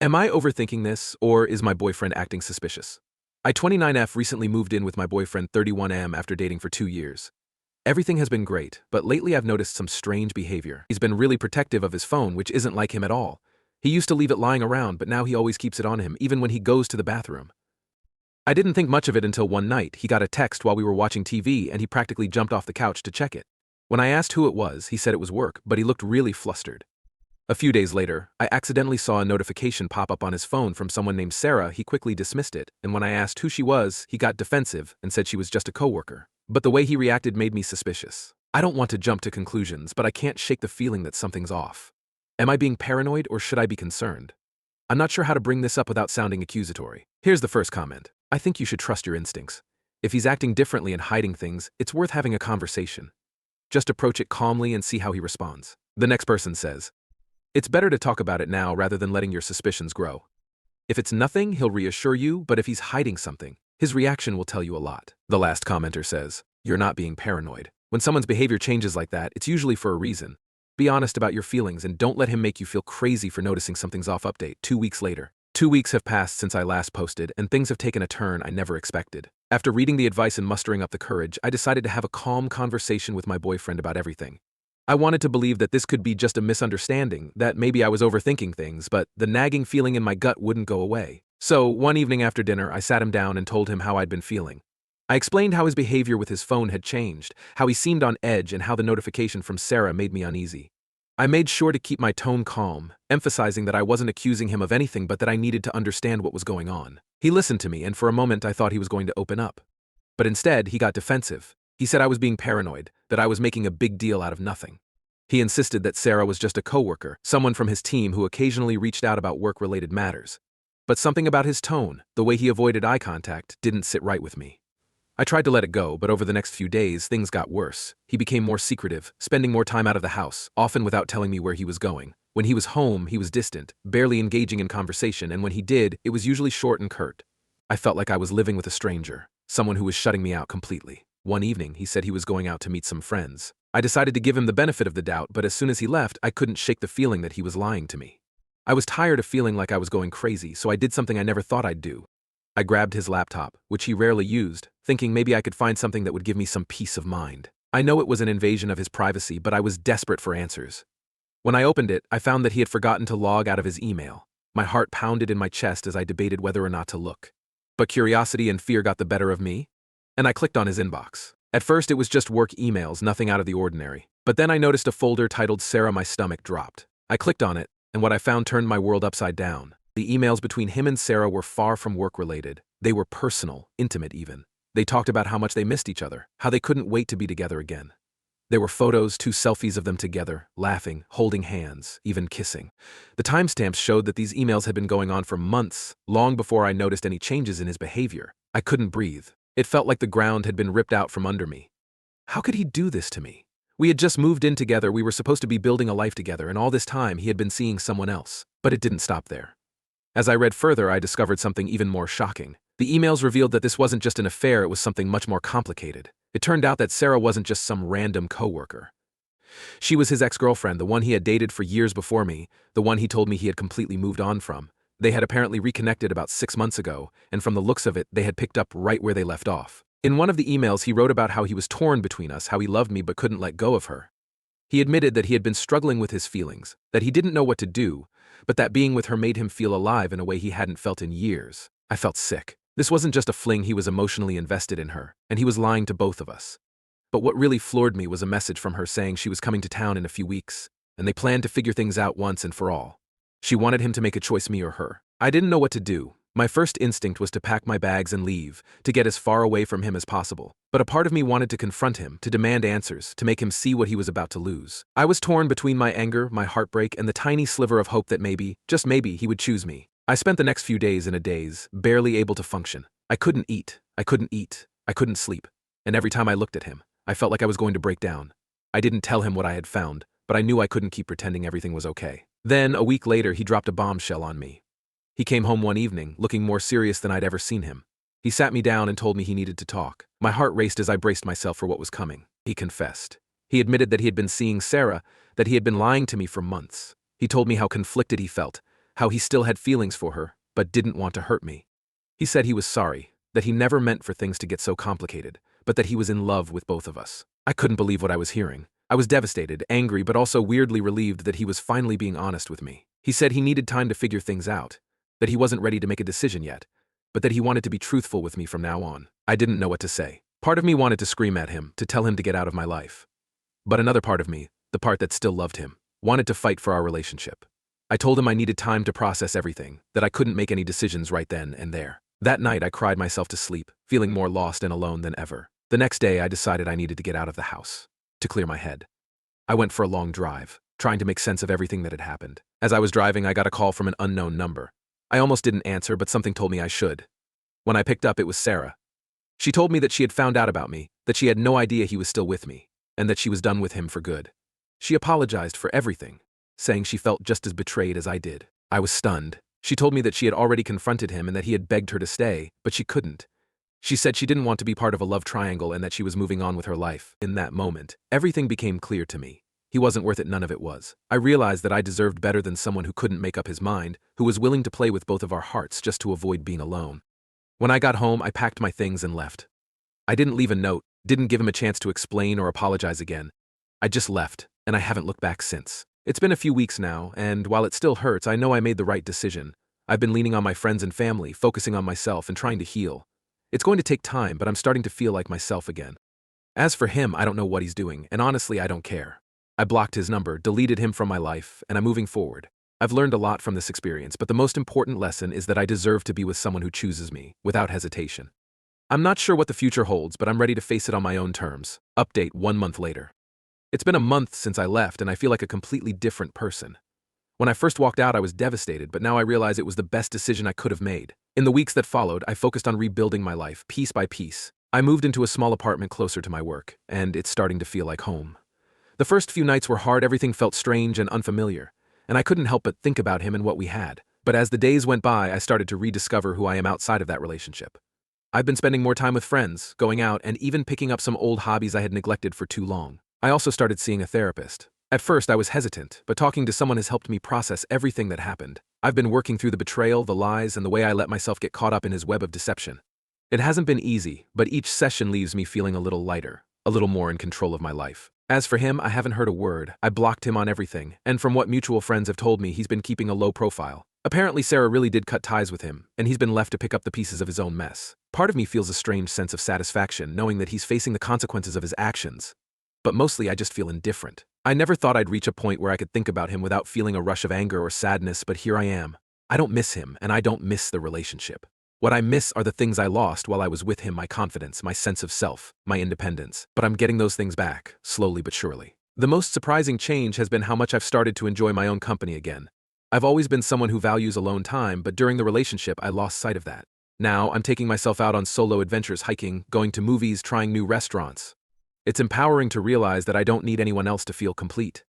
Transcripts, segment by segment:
Am I overthinking this, or is my boyfriend acting suspicious? I 29F recently moved in with my boyfriend 31M after dating for 2 years. Everything has been great, but lately I've noticed some strange behavior. He's been really protective of his phone, which isn't like him at all. He used to leave it lying around, but now he always keeps it on him, even when he goes to the bathroom. I didn't think much of it until one night he got a text while we were watching TV and he practically jumped off the couch to check it. When I asked who it was, he said it was work, but he looked really flustered. A few days later, I accidentally saw a notification pop up on his phone from someone named Sarah. He quickly dismissed it, and when I asked who she was, he got defensive and said she was just a coworker. But the way he reacted made me suspicious. I don't want to jump to conclusions, but I can't shake the feeling that something's off. Am I being paranoid or should I be concerned? I'm not sure how to bring this up without sounding accusatory. Here's the first comment. I think you should trust your instincts. If he's acting differently and hiding things, it's worth having a conversation. Just approach it calmly and see how he responds. The next person says, it's better to talk about it now rather than letting your suspicions grow. If it's nothing, he'll reassure you, but if he's hiding something, his reaction will tell you a lot. The last commenter says, you're not being paranoid. When someone's behavior changes like that, it's usually for a reason. Be honest about your feelings and don't let him make you feel crazy for noticing something's off. Update 2 weeks later. 2 weeks have passed since I last posted, and things have taken a turn I never expected. After reading the advice and mustering up the courage, I decided to have a calm conversation with my boyfriend about everything. I wanted to believe that this could be just a misunderstanding, that maybe I was overthinking things, but the nagging feeling in my gut wouldn't go away. So, one evening after dinner, I sat him down and told him how I'd been feeling. I explained how his behavior with his phone had changed, how he seemed on edge, and how the notification from Sarah made me uneasy. I made sure to keep my tone calm, emphasizing that I wasn't accusing him of anything but that I needed to understand what was going on. He listened to me, and for a moment I thought he was going to open up. But instead, he got defensive. He said I was being paranoid, that I was making a big deal out of nothing. He insisted that Sarah was just a coworker, someone from his team who occasionally reached out about work-related matters. But something about his tone, the way he avoided eye contact, didn't sit right with me. I tried to let it go, but over the next few days, things got worse. He became more secretive, spending more time out of the house, often without telling me where he was going. When he was home, he was distant, barely engaging in conversation, and when he did, it was usually short and curt. I felt like I was living with a stranger, someone who was shutting me out completely. One evening, he said he was going out to meet some friends. I decided to give him the benefit of the doubt, but as soon as he left, I couldn't shake the feeling that he was lying to me. I was tired of feeling like I was going crazy, so I did something I never thought I'd do. I grabbed his laptop, which he rarely used, thinking maybe I could find something that would give me some peace of mind. I know it was an invasion of his privacy, but I was desperate for answers. When I opened it, I found that he had forgotten to log out of his email. My heart pounded in my chest as I debated whether or not to look. But curiosity and fear got the better of me, and I clicked on his inbox. At first, it was just work emails, nothing out of the ordinary. But then I noticed a folder titled Sarah. My stomach dropped. I clicked on it, and what I found turned my world upside down. The emails between him and Sarah were far from work-related. They were personal, intimate even. They talked about how much they missed each other, how they couldn't wait to be together again. There were photos, 2 selfies of them together, laughing, holding hands, even kissing. The timestamps showed that these emails had been going on for months, long before I noticed any changes in his behavior. I couldn't breathe. It felt like the ground had been ripped out from under me. How could he do this to me? We had just moved in together, we were supposed to be building a life together, and all this time he had been seeing someone else. But it didn't stop there. As I read further, I discovered something even more shocking. The emails revealed that this wasn't just an affair, it was something much more complicated. It turned out that Sarah wasn't just some random coworker. She was his ex-girlfriend, the one he had dated for years before me, the one he told me he had completely moved on from. They had apparently reconnected about 6 months ago, and from the looks of it, they had picked up right where they left off. In one of the emails, he wrote about how he was torn between us, how he loved me but couldn't let go of her. He admitted that he had been struggling with his feelings, that he didn't know what to do, but that being with her made him feel alive in a way he hadn't felt in years. I felt sick. This wasn't just a fling, he was emotionally invested in her, and he was lying to both of us. But what really floored me was a message from her saying she was coming to town in a few weeks, and they planned to figure things out once and for all. She wanted him to make a choice, me or her. I didn't know what to do. My first instinct was to pack my bags and leave, to get as far away from him as possible. But a part of me wanted to confront him, to demand answers, to make him see what he was about to lose. I was torn between my anger, my heartbreak, and the tiny sliver of hope that maybe, just maybe, he would choose me. I spent the next few days in a daze, barely able to function. I couldn't eat, I couldn't sleep. And every time I looked at him, I felt like I was going to break down. I didn't tell him what I had found, but I knew I couldn't keep pretending everything was okay. Then, a week later, he dropped a bombshell on me. He came home one evening, looking more serious than I'd ever seen him. He sat me down and told me he needed to talk. My heart raced as I braced myself for what was coming. He confessed. He admitted that he had been seeing Sarah, that he had been lying to me for months. He told me how conflicted he felt, how he still had feelings for her, but didn't want to hurt me. He said he was sorry, that he never meant for things to get so complicated, but that he was in love with both of us. I couldn't believe what I was hearing. I was devastated, angry, but also weirdly relieved that he was finally being honest with me. He said he needed time to figure things out, that he wasn't ready to make a decision yet, but that he wanted to be truthful with me from now on. I didn't know what to say. Part of me wanted to scream at him, to tell him to get out of my life. But another part of me, the part that still loved him, wanted to fight for our relationship. I told him I needed time to process everything, that I couldn't make any decisions right then and there. That night I cried myself to sleep, feeling more lost and alone than ever. The next day I decided I needed to get out of the house, to clear my head. I went for a long drive, trying to make sense of everything that had happened. As I was driving, I got a call from an unknown number. I almost didn't answer, but something told me I should. When I picked up, it was Sarah. She told me that she had found out about me, that she had no idea he was still with me, and that she was done with him for good. She apologized for everything, saying she felt just as betrayed as I did. I was stunned. She told me that she had already confronted him and that he had begged her to stay, but she couldn't. She said she didn't want to be part of a love triangle and that she was moving on with her life. In that moment, everything became clear to me. He wasn't worth it, none of it was. I realized that I deserved better than someone who couldn't make up his mind, who was willing to play with both of our hearts just to avoid being alone. When I got home, I packed my things and left. I didn't leave a note, didn't give him a chance to explain or apologize again. I just left, and I haven't looked back since. It's been a few weeks now, and while it still hurts, I know I made the right decision. I've been leaning on my friends and family, focusing on myself and trying to heal. It's going to take time, but I'm starting to feel like myself again. As for him, I don't know what he's doing, and honestly, I don't care. I blocked his number, deleted him from my life, and I'm moving forward. I've learned a lot from this experience, but the most important lesson is that I deserve to be with someone who chooses me, without hesitation. I'm not sure what the future holds, but I'm ready to face it on my own terms. Update 1 month later. It's been a month since I left, and I feel like a completely different person. When I first walked out, I was devastated, but now I realize it was the best decision I could have made. In the weeks that followed, I focused on rebuilding my life, piece by piece. I moved into a small apartment closer to my work, and it's starting to feel like home. The first few nights were hard, everything felt strange and unfamiliar, and I couldn't help but think about him and what we had. But as the days went by, I started to rediscover who I am outside of that relationship. I've been spending more time with friends, going out, and even picking up some old hobbies I had neglected for too long. I also started seeing a therapist. At first, I was hesitant, but talking to someone has helped me process everything that happened. I've been working through the betrayal, the lies, and the way I let myself get caught up in his web of deception. It hasn't been easy, but each session leaves me feeling a little lighter, a little more in control of my life. As for him, I haven't heard a word. I blocked him on everything, and from what mutual friends have told me, he's been keeping a low profile. Apparently, Sarah really did cut ties with him, and he's been left to pick up the pieces of his own mess. Part of me feels a strange sense of satisfaction knowing that he's facing the consequences of his actions. But mostly I just feel indifferent. I never thought I'd reach a point where I could think about him without feeling a rush of anger or sadness, but here I am. I don't miss him, and I don't miss the relationship. What I miss are the things I lost while I was with him, my confidence, my sense of self, my independence. But I'm getting those things back, slowly but surely. The most surprising change has been how much I've started to enjoy my own company again. I've always been someone who values alone time, but during the relationship I lost sight of that. Now I'm taking myself out on solo adventures, hiking, going to movies, trying new restaurants. It's empowering to realize that I don't need anyone else to feel complete.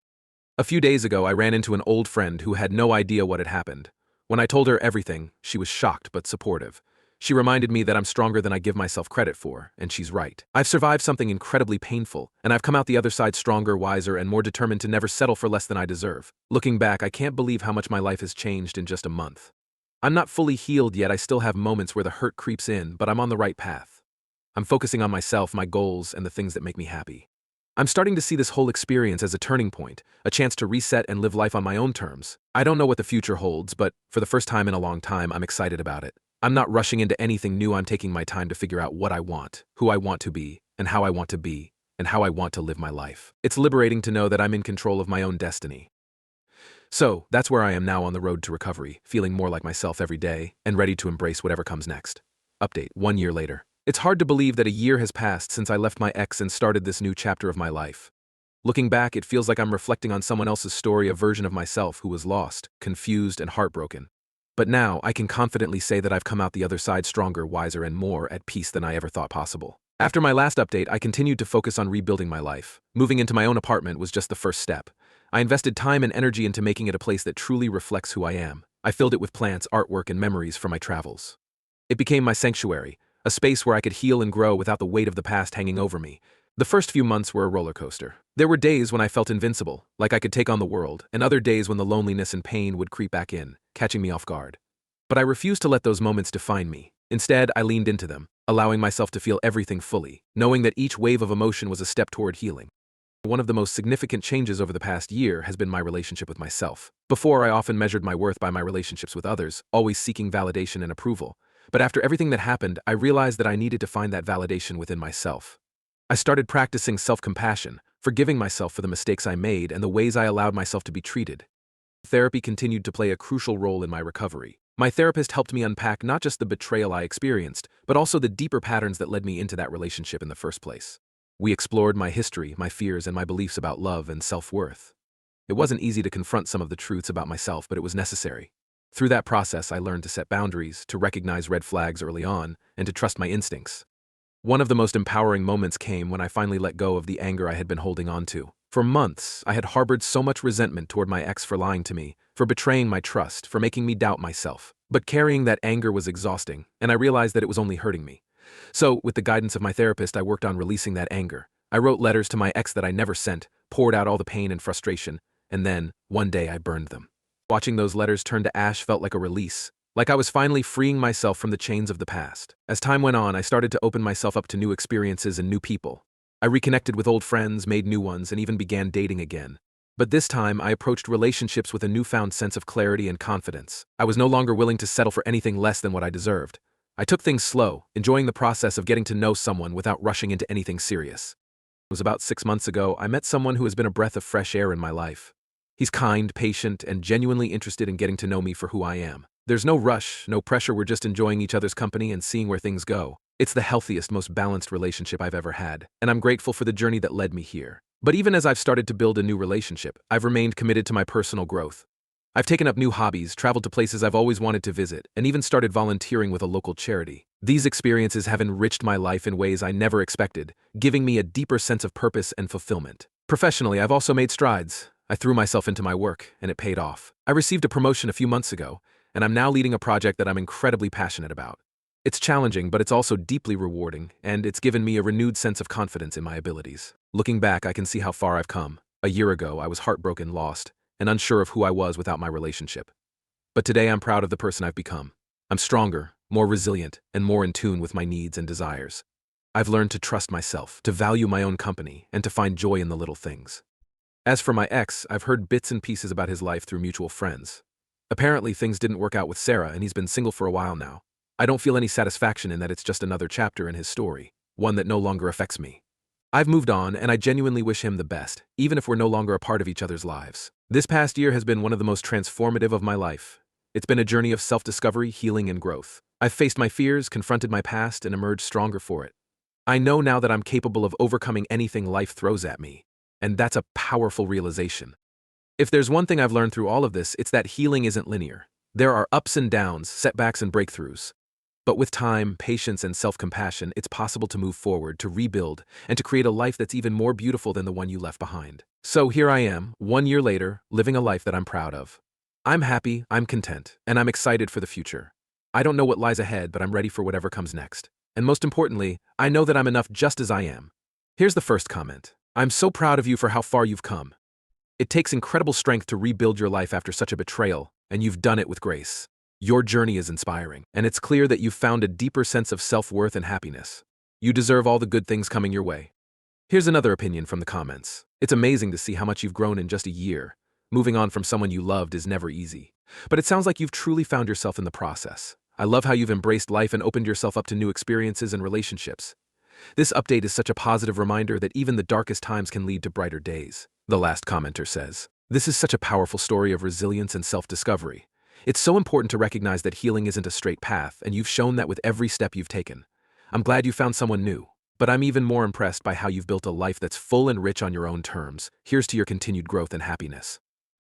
A few days ago, I ran into an old friend who had no idea what had happened. When I told her everything, she was shocked but supportive. She reminded me that I'm stronger than I give myself credit for, and she's right. I've survived something incredibly painful, and I've come out the other side stronger, wiser, and more determined to never settle for less than I deserve. Looking back, I can't believe how much my life has changed in just a month. I'm not fully healed yet, I still have moments where the hurt creeps in, but I'm on the right path. I'm focusing on myself, my goals, and the things that make me happy. I'm starting to see this whole experience as a turning point, a chance to reset and live life on my own terms. I don't know what the future holds, but for the first time in a long time, I'm excited about it. I'm not rushing into anything new, I'm taking my time to figure out what I want, who I want to be, and how I want to be, and how I want to live my life. It's liberating to know that I'm in control of my own destiny. So, that's where I am now on the road to recovery, feeling more like myself every day, and ready to embrace whatever comes next. Update 1 year later. It's hard to believe that a year has passed since I left my ex and started this new chapter of my life. Looking back, it feels like I'm reflecting on someone else's story, a version of myself who was lost, confused, and heartbroken. But now, I can confidently say that I've come out the other side stronger, wiser, and more at peace than I ever thought possible. After my last update, I continued to focus on rebuilding my life. Moving into my own apartment was just the first step. I invested time and energy into making it a place that truly reflects who I am. I filled it with plants, artwork, and memories from my travels. It became my sanctuary, a space where I could heal and grow without the weight of the past hanging over me. The first few months were a roller coaster. There were days when I felt invincible, like I could take on the world, and other days when the loneliness and pain would creep back in, catching me off guard. But I refused to let those moments define me. Instead, I leaned into them, allowing myself to feel everything fully, knowing that each wave of emotion was a step toward healing. One of the most significant changes over the past year has been my relationship with myself. Before, I often measured my worth by my relationships with others, always seeking validation and approval. But after everything that happened, I realized that I needed to find that validation within myself. I started practicing self-compassion, forgiving myself for the mistakes I made and the ways I allowed myself to be treated. Therapy continued to play a crucial role in my recovery. My therapist helped me unpack not just the betrayal I experienced, but also the deeper patterns that led me into that relationship in the first place. We explored my history, my fears, and my beliefs about love and self-worth. It wasn't easy to confront some of the truths about myself, but it was necessary. Through that process, I learned to set boundaries, to recognize red flags early on, and to trust my instincts. One of the most empowering moments came when I finally let go of the anger I had been holding on to. For months, I had harbored so much resentment toward my ex for lying to me, for betraying my trust, for making me doubt myself. But carrying that anger was exhausting, and I realized that it was only hurting me. So, with the guidance of my therapist, I worked on releasing that anger. I wrote letters to my ex that I never sent, poured out all the pain and frustration, and then, one day, I burned them. Watching those letters turn to ash felt like a release, like I was finally freeing myself from the chains of the past. As time went on, I started to open myself up to new experiences and new people. I reconnected with old friends, made new ones, and even began dating again. But this time, I approached relationships with a newfound sense of clarity and confidence. I was no longer willing to settle for anything less than what I deserved. I took things slow, enjoying the process of getting to know someone without rushing into anything serious. It was about 6 months ago, I met someone who has been a breath of fresh air in my life. He's kind, patient, and genuinely interested in getting to know me for who I am. There's no rush, no pressure, we're just enjoying each other's company and seeing where things go. It's the healthiest, most balanced relationship I've ever had, and I'm grateful for the journey that led me here. But even as I've started to build a new relationship, I've remained committed to my personal growth. I've taken up new hobbies, traveled to places I've always wanted to visit, and even started volunteering with a local charity. These experiences have enriched my life in ways I never expected, giving me a deeper sense of purpose and fulfillment. Professionally, I've also made strides. I threw myself into my work, and it paid off. I received a promotion a few months ago, and I'm now leading a project that I'm incredibly passionate about. It's challenging, but it's also deeply rewarding, and it's given me a renewed sense of confidence in my abilities. Looking back, I can see how far I've come. A year ago, I was heartbroken, lost, and unsure of who I was without my relationship. But today, I'm proud of the person I've become. I'm stronger, more resilient, and more in tune with my needs and desires. I've learned to trust myself, to value my own company, and to find joy in the little things. As for my ex, I've heard bits and pieces about his life through mutual friends. Apparently, things didn't work out with Sarah, and he's been single for a while now. I don't feel any satisfaction in that. It's just another chapter in his story, one that no longer affects me. I've moved on, and I genuinely wish him the best, even if we're no longer a part of each other's lives. This past year has been one of the most transformative of my life. It's been a journey of self-discovery, healing, and growth. I've faced my fears, confronted my past, and emerged stronger for it. I know now that I'm capable of overcoming anything life throws at me, and that's a powerful realization. If there's one thing I've learned through all of this, it's that healing isn't linear. There are ups and downs, setbacks and breakthroughs. But with time, patience, and self-compassion, it's possible to move forward, to rebuild, and to create a life that's even more beautiful than the one you left behind. So here I am, 1 year later, living a life that I'm proud of. I'm happy, I'm content, and I'm excited for the future. I don't know what lies ahead, but I'm ready for whatever comes next. And most importantly, I know that I'm enough just as I am. Here's the first comment. I'm so proud of you for how far you've come. It takes incredible strength to rebuild your life after such a betrayal, and you've done it with grace. Your journey is inspiring, and it's clear that you've found a deeper sense of self-worth and happiness. You deserve all the good things coming your way. Here's another opinion from the comments. It's amazing to see how much you've grown in just a year. Moving on from someone you loved is never easy. But it sounds like you've truly found yourself in the process. I love how you've embraced life and opened yourself up to new experiences and relationships. This update is such a positive reminder that even the darkest times can lead to brighter days. The last commenter says, "This is such a powerful story of resilience and self-discovery. It's so important to recognize that healing isn't a straight path, and you've shown that with every step you've taken. I'm glad you found someone new, but I'm even more impressed by how you've built a life that's full and rich on your own terms. Here's to your continued growth and happiness."